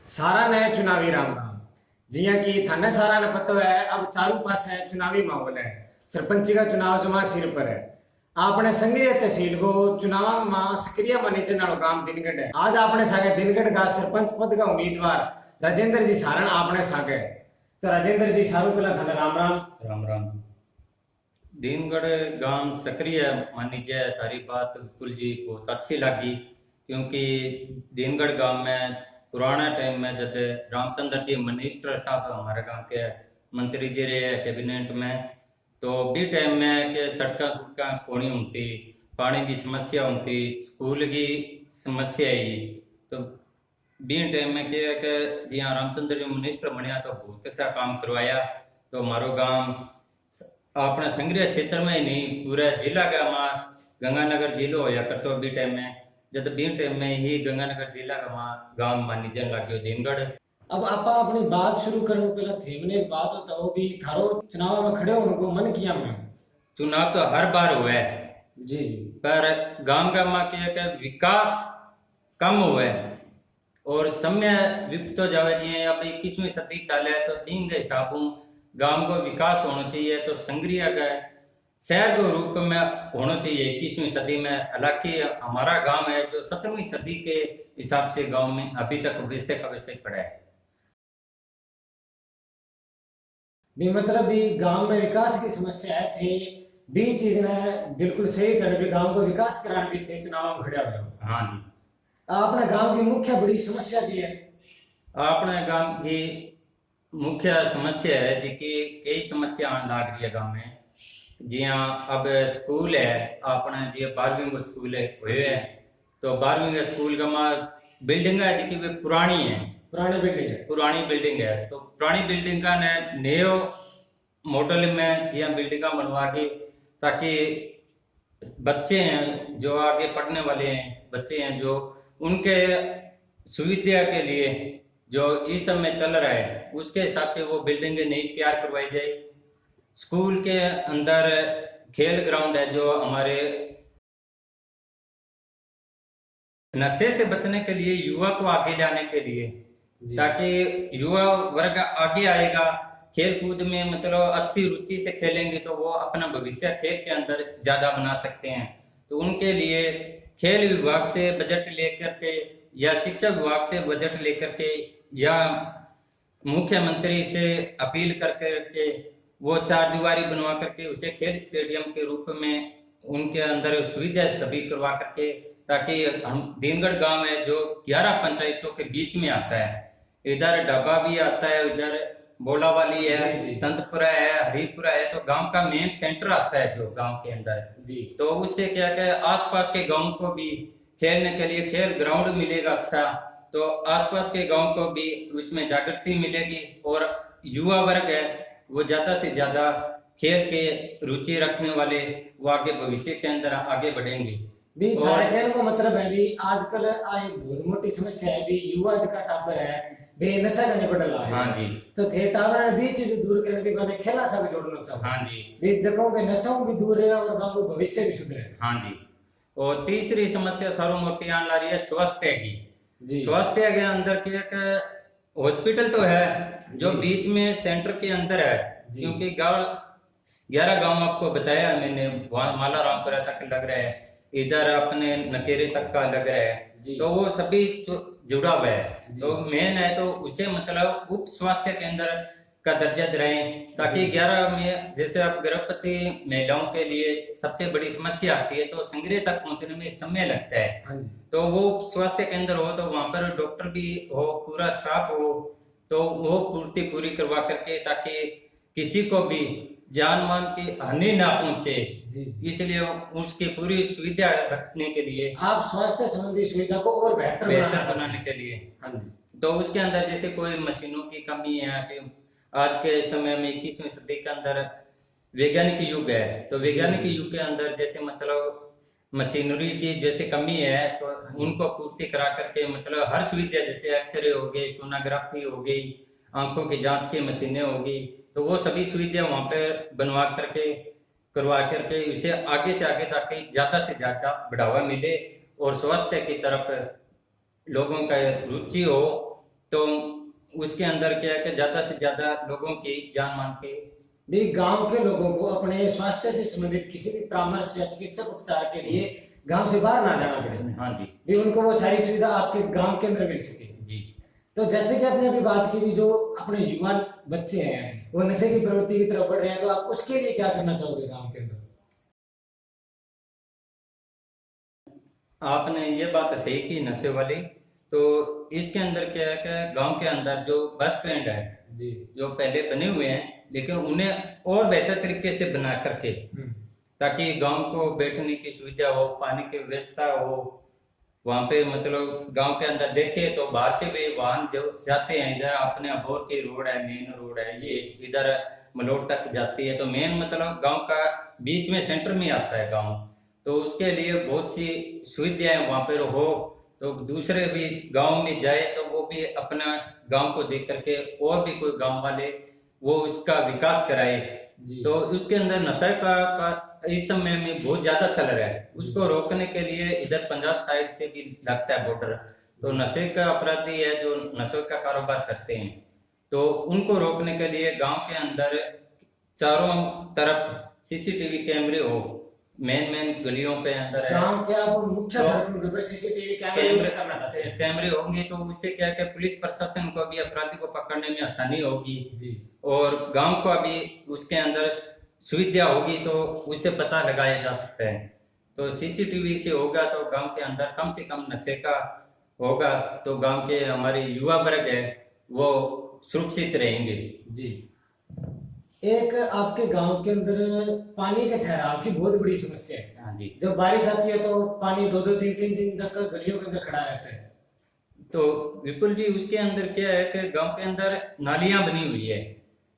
सारा ने चुनावी राम राम। जियां कि थाने सारा ने पता है अब चारों पास है चुनावी माहौल है। सरपंची का चुनाव जमा सिर पर है। आपने संग्रिय तहसील को चुनाव में सक्रिय मैनेजर नालो काम दिनगढ़ है। आज आपने सागे दिनगढ़ का सरपंच पद का उम्मीदवार राजेंद्र जी सारण आपने सागे। तो राजेंद्र जी सारू पहला थाने राम राम। राम राम। दीनगढ़ गांव सक्रिय मानी जाए, तारी बात बिल्कुल जी बहुत अच्छी लगी, क्योंकि दीनगढ़ गांव में पुराना टाइम में जब रामचंद्र जी मिनिस्टर साहब हमारे गांव के मंत्री जी रहे कैबिनेट में, तो भी टाइम में के सड़क सुड़क कोनी होती, पानी की समस्या होती, स्कूल की समस्या ही, तो बी टाइम में क्या है कि जी हाँ रामचंद्र जी मिनिस्टर बनया तो बहुत अच्छा काम करवाया। तो हमारो गांव अपने संग्रह क्षेत्र में ही नहीं, पूरा जिला का हमारा गंगानगर जिलो होया करतो बी टाइम में, जब बी टाइम में ही गंगानगर जिला का हमारा गांव मानी जन लग गयो दीनगढ़। अब आप अपनी बात शुरू करने पहले थे मैंने एक बात बताओ भी थारो चुनाव में खड़े होने को मन किया मैं। चुनाव तो हर बार हुआ है जी पर गांव का माँ के विकास कम हुआ है और समय विपत तो जावे जी अब 21वीं सदी चाले तो दिन के हिसाब गांव को विकास होना चाहिए, तो संग्रिया का शहर के रूप में होना चाहिए 21वीं सदी में। हालांकि हमारा गांव है जो 17वीं सदी के हिसाब से गांव में अभी तक वैसे का वैसे पड़ा है। भी मतलब भी गांव में विकास की समस्या थे भी चीज ने बिल्कुल सही कर भी गांव को विकास कराने भी थे चुनाव में खड़ा हुआ। हाँ जी, अपने गांव की मुख्य बड़ी समस्या भी है। अपने गांव की मुख्य समस्या है जी कि कई समस्या आने लग रही है गांव में। जी हाँ, अब स्कूल है अपना जी 12वीं को स्कूल है हुए है, तो 12वीं का स्कूल का माँ बिल्डिंग है जी की वे पुरानी है, पुरानी बिल्डिंग है, तो पुरानी बिल्डिंग का नए मॉडल में जी हाँ बिल्डिंग बनवा के, ताकि बच्चे हैं जो आगे पढ़ने वाले हैं, बच्चे हैं जो उनके सुविधा के लिए जो इस समय चल रहा है उसके हिसाब से वो बिल्डिंगें नई तैयार करवाई जाए। स्कूल के अंदर खेल ग्राउंड है जो हमारे नशे से बचने के लिए, युवा को आगे जाने के लिए, ताकि युवा वर्ग आगे आएगा खेल कूद में, मतलब अच्छी रुचि से खेलेंगे तो वो अपना भविष्य खेल के अंदर ज्यादा बना सकते हैं। तो उनके लिए खेल विभाग से बजट लेकर के या शिक्षा विभाग से बजट लेकर के या मुख्यमंत्री से अपील कर करके वो चार दीवारी बनवा करके उसे खेल स्टेडियम के रूप में उनके अंदर सुविधा सभी करवा करके, ताकि हम दीनगढ़ गांव है जो 11 पंचायतों के बीच में आता है, इधर डब्बा भी आता है, इधर बोलावाली है, संतपुरा है, हरिपुरा है, तो गांव का मेन सेंटर आता है जो गांव के अंदर जी। तो उससे क्या है आसपास के गांव को भी खेलने के लिए खेल ग्राउंड मिलेगा अच्छा, तो आसपास के गांव को भी उसमें जागृति मिलेगी और युवा वर्ग है वो ज्यादा से ज्यादा खेल के रुचि रखने वाले वो आगे भविष्य के अंदर आगे बढ़ेंगे। भी कहने को मतलब है भी आजकल एक बहुत मोटी समस्या है भी युवा का टापर है बे नशा करने पड़ रहा है। हाँ जी, तो थे टावर भी चीज दूर करने भी मैंने खेला सब जोड़ना चाहूँ। हाँ जी, भी जगहों पे नशों भी दूर है और गांव को भविष्य भी सुधरे। हाँ जी। और तीसरी समस्या सारो मोटी आने ला रही है स्वास्थ्य की जी। स्वास्थ्य के अंदर के एक हॉस्पिटल तो है जो बीच में सेंटर के अंदर है, क्योंकि गांव 11 गांव आपको बताया मैंने, वहां माला रामपुरा तक लग रहा है, इधर अपने नकेरे तक का लग रहा है, तो वो सभी जुड़ा हुआ है, तो मेन है तो उसे मतलब उप स्वास्थ्य केंद्र का दर्जा दिलाएं, ताकि 11 में जैसे आप गर्भवती महिलाओं के लिए सबसे बड़ी समस्या आती है तो संग्रह तक पहुंचने में समय लगता है, तो वो स्वास्थ्य केंद्र हो तो वहां पर डॉक्टर भी हो, पूरा स्टाफ हो, तो वो पूर्ति पूरी करवा करके ताकि किसी को भी जान मान की हानि ना पहुंचे, इसलिए उसकी पूरी सुविधा रखने के लिए आप स्वास्थ्य संबंधी सुविधा को और बेहतर बनाने के लिए, हाँ जी, तो उसके अंदर जैसे कोई मशीनों की कमी है कि आज के समय में 21वीं सदी के अंदर वैज्ञानिक युग है, तो वैज्ञानिक युग के अंदर जैसे मतलब मशीनरी की जैसे कमी है तो उनको पूर्ति करा करके मतलब हर सुविधा जैसे एक्सरे हो गई, सोनोग्राफी हो गई, आंखों की जांच की मशीनें होगी, तो वो सभी सुविधा वहां पे बनवा करके करवा करके इसे आगे से आगे ताकि ज्यादा से ज्यादा बढ़ावा मिले और स्वास्थ्य की तरफ लोगों का रुचि हो तो उसके अंदर क्या है कि ज्यादा से ज्यादा लोगों की जान मान के भी गांव के लोगों को अपने स्वास्थ्य से संबंधित किसी भी परामर्श या चिकित्सक उपचार के लिए गांव से बाहर ना जाना पड़े। हाँ जी भी उनको वो सारी सुविधा आपके गांव के अंदर मिल सके। जी। तो जैसे कि आपने अभी बात की भी जो अपने युवा बच्चे हैं वो नशे की प्रवृत्ति की तरफ बढ़ रहे हैं, तो आप उसके लिए क्या करना चाहोगे गांव के अंदर? आपने ये बात सही की नशे वाली। तो इसके अंदर क्या है कि गांव के अंदर जो बस स्टैंड है जी जो पहले बने हुए हैं, लेकिन उन्हें और बेहतर तरीके से बना करके, ताकि गांव को बैठने की सुविधा हो, पानी की व्यवस्था हो वहां पे। मतलब गांव के अंदर देखे तो बाहर से भी वाहन जो जाते हैं, इधर अपने अबोर की रोड है, मेन रोड है, ये इधर मलोट तक जाती है। तो मेन मतलब गांव का बीच में सेंटर में आता है गांव। तो उसके लिए बहुत सी सुविधाएं वहां पर हो, तो दूसरे भी गांव में जाए तो वो भी अपना गांव को देख करके और भी कोई गांव वाले वो उसका विकास कराए। जी तो उसके अंदर नशा का इस समय में बहुत ज्यादा चल रहा है। उसको रोकने के लिए इधर पंजाब साइड से भी लगता है बॉर्डर, तो नशे का अपराधी है जो नशे का कारोबार करते हैं, तो उनको रोकने के लिए गांव के अंदर चारों तरफ सीसीटीवी कैमरे हो, मेन मेन गलियों पे अंदर है। गांव के आप मुख्य तो सड़कों के ऊपर सीसीटीवी कैमरे करना चाहते हैं। कैमरे होंगे तो उससे क्या है कि पुलिस प्रशासन को भी अपराधी को पकड़ने में आसानी होगी जी और गांव को भी उसके अंदर सुविधा होगी, तो उससे पता लगाया जा सकता है। तो सीसीटीवी से होगा तो गांव के अंदर कम से कम नशे का होगा, तो गांव के हमारे युवा वर्ग है वो सुरक्षित रहेंगे। जी एक आपके गांव के अंदर पानी के ठहराव की बहुत बड़ी समस्या है। हाँ जी। जब बारिश आती है तो पानी 2-2 3-3 दिन तक गलियों के अंदर खड़ा रहता है। तो विपुल जी उसके अंदर क्या है कि गांव के अंदर नालियां बनी हुई है,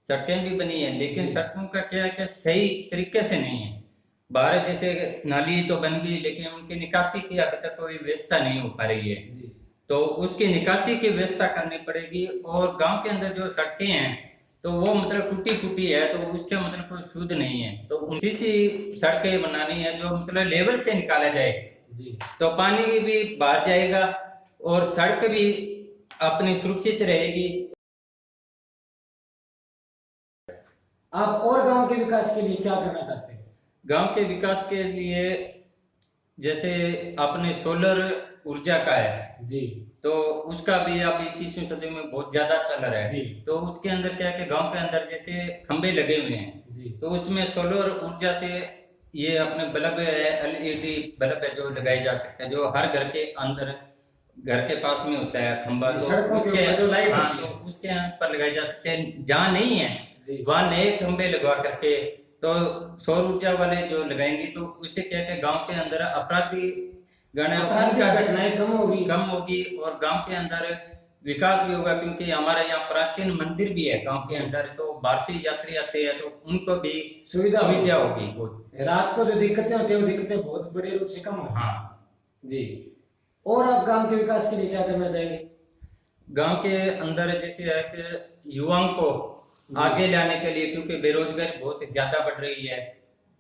सड़कें भी बनी है, लेकिन जी। सड़कों का क्या है कि सही तरीके से नहीं है। बाहर जैसे नाली तो बन गई लेकिन उनकी निकासी की अभी तक कोई व्यवस्था नहीं हो पा रही है। जी तो उसकी निकासी की व्यवस्था करनी पड़ेगी। और गांव के अंदर जो सड़कें हैं तो वो मतलब टूटी फूटी है, तो उसके मतलब कोई शुद्ध नहीं है। तो उसी सी सड़कें बनानी है जो मतलब लेवल से निकाला जाए, जी तो पानी भी बाहर जाएगा और सड़क भी अपनी सुरक्षित रहेगी। आप और गांव के विकास के लिए क्या करना चाहते हैं? गांव के विकास के लिए जैसे अपने सोलर ऊर्जा का है, जी तो उसका भी अभी 21वीं सदी में बहुत ज्यादा चल रहा है। जी तो उसके अंदर क्या है कि गांव के अंदर जैसे खंबे लगे हुए हैं, जी तो उसमें सोलर ऊर्जा से ये अपने बल्ब है, एलईडी बल्ब है जो लगाए जा सकते हैं, जो हर घर के अंदर घर के पास में होता है खंबा। जी, तो सड़कों के उसके ऊपर जो लाइट हाँ होती तो है। उसके पर लगाए जा सकते हैं। जहाँ नहीं है जी वहाँ नए खंबे लगवा करके तो सौर ऊर्जा वाले जो लगाएंगे, तो उससे क्या है गांव के अंदर अपराधी गण आपराधिक घटनाएं कम होगी। कम होगी और गांव के अंदर विकास भी होगा। क्योंकि हमारे यहाँ प्राचीन मंदिर भी है गांव के अंदर, तो बाहर से यात्री आते हैं तो उनको भी सुविधा होगी बहुत। रात को जो दिक्कतें होती है वो दिक्कतें बहुत बड़े रूप से कम होगी। हाँ जी और आप गांव के विकास के लिए क्या करना चाहेंगे? गांव के अंदर जैसे है कि युवाओं को आगे लाने के लिए, क्योंकि बेरोजगारी बहुत ज्यादा बढ़ रही है,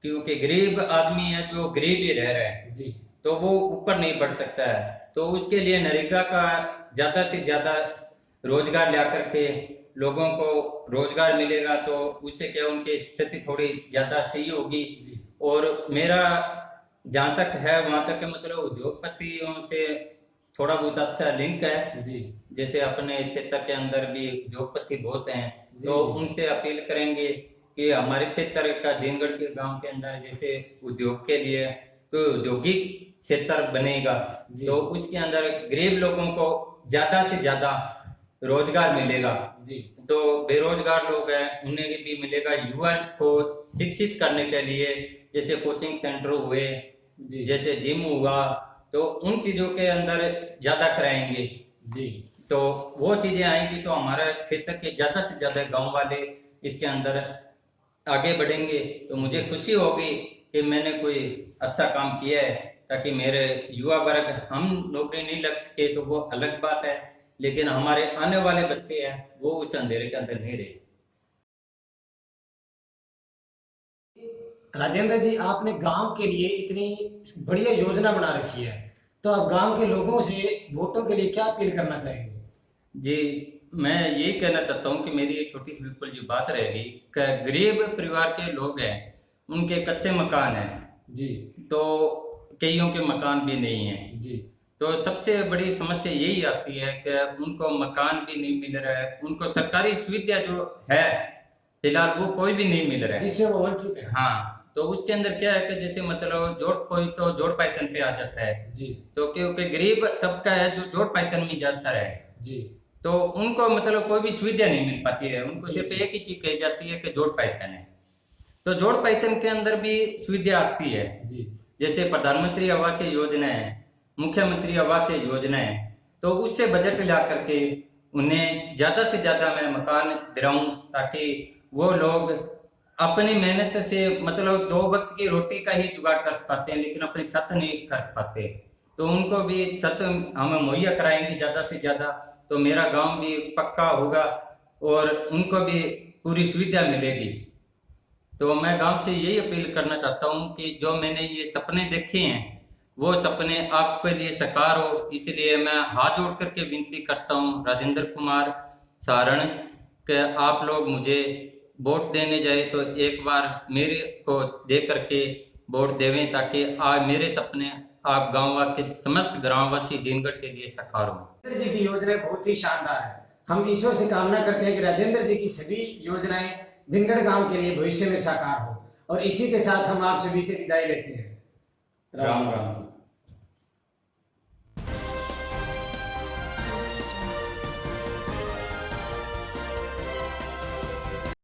क्योंकि गरीब आदमी है जो गरीब ही रह रहा है, जी तो वो ऊपर नहीं बढ़ सकता है। तो उसके लिए नरेगा का ज्यादा से ज्यादा रोजगार ला करके लोगों को रोजगार मिलेगा, तो उससे क्या उनकी स्थिति थोड़ी ज्यादा सही होगी। और मेरा जहाँ तक है वहां तक मतलब उद्योगपतियों से थोड़ा बहुत अच्छा लिंक है। जी जैसे अपने क्षेत्र के अंदर भी उद्योगपति बहुत हैं, तो उनसे अपील करेंगे कि हमारे क्षेत्र का जीनगढ़ के गांव के अंदर जैसे उद्योग के लिए कोई औद्योगिक क्षेत्र बनेगा, तो उसके अंदर गरीब लोगों को ज्यादा से ज्यादा रोजगार मिलेगा। जी तो बेरोजगार लोग हैं उन्हें भी मिलेगा। युवा को शिक्षित करने के लिए जैसे कोचिंग सेंटर हुए, जैसे जिम हुआ, तो उन चीजों के अंदर ज्यादा कराएंगे। जी तो वो चीजें आएंगी तो हमारा क्षेत्र के ज्यादा से ज्यादा गांव वाले इसके अंदर आगे बढ़ेंगे। तो मुझे खुशी होगी कि मैंने कोई अच्छा काम किया है, ताकि मेरे युवा वर्ग हम नौकरी नहीं लग सके तो वो अलग बात है, लेकिन हमारे आने वाले बच्चे हैं वो उस अंधेरे के अंदर नहीं रहे। राजेंद्र जी आपने गांव के लिए इतनी बढ़िया योजना बना रखी है, तो आप गांव के लोगों से वोटों के लिए क्या अपील करना चाहेंगे? जी, मैं यही कहना चाहता हूँ कि मेरी एक छोटी सी बिल्कुल जी बात रहेगी कि गरीब परिवार के लोग हैं, उनके कच्चे मकान हैं, जी तो कईयों के मकान भी नहीं हैं। जी तो सबसे बड़ी समस्या यही आती है कि उनको मकान भी नहीं मिल रहा है, उनको सरकारी सुविधा जो है, फिलहाल वो कोई भी नहीं मिल रहा है। जिससे वो वंचित है। हाँ, तो उसके अंदर क्या है कि जैसे मतलब जोड़ कोई तो जोड़ पायतन पे आ जाता है, जी तो क्योंकि गरीब तबका है जो जोड़ पायतन में जाता है, जी तो उनको मतलब कोई भी सुविधा नहीं मिल पाती है, उनको जी, सिर्फ जी। एक ही चीज कही जाती है कि जोड़ पायतन है। तो जोड़ पायतन के अंदर भी सुविधा आती है, जी जैसे प्रधानमंत्री आवास योजना है, मुख्यमंत्री आवास योजना है, तो उससे बजट ला करके उन्हें ज्यादा से ज्यादा मैं मकान दिलाऊं, ताकि वो लोग अपनी मेहनत से मतलब 2 वक्त की रोटी का ही जुगाड़ कर पाते हैं, लेकिन अपनी छत नहीं कर पाते, तो उनको भी छत हम मुहैया कराएंगे ज्यादा से ज्यादा, तो मेरा गांव भी पक्का होगा और उनको भी पूरी सुविधा मिलेगी। तो मैं गांव से यही अपील करना चाहता हूँ कि जो मैंने ये सपने देखे हैं, वो सपने आपके लिए साकार हो, इसलिए मैं हाथ जोड़ करके विनती करता हूँ राजेंद्र कुमार सारण कि आप लोग मुझे वोट देने जाए तो एक बार मेरे को दे करके वोट देवें, ताकि मेरे सपने आप गांव के समस्त ग्रामवासी दिनगढ़ के लिए साकार हो। राजेंद्र जी की योजना बहुत ही शानदार है। हम ईश्वर से कामना करते हैं कि राजेंद्र जी की सभी योजनाएं दिनगढ़ गांव के लिए भविष्य में साकार हो। और इसी के साथ हम आप सभी से विदाई लेते हैं। राम राम।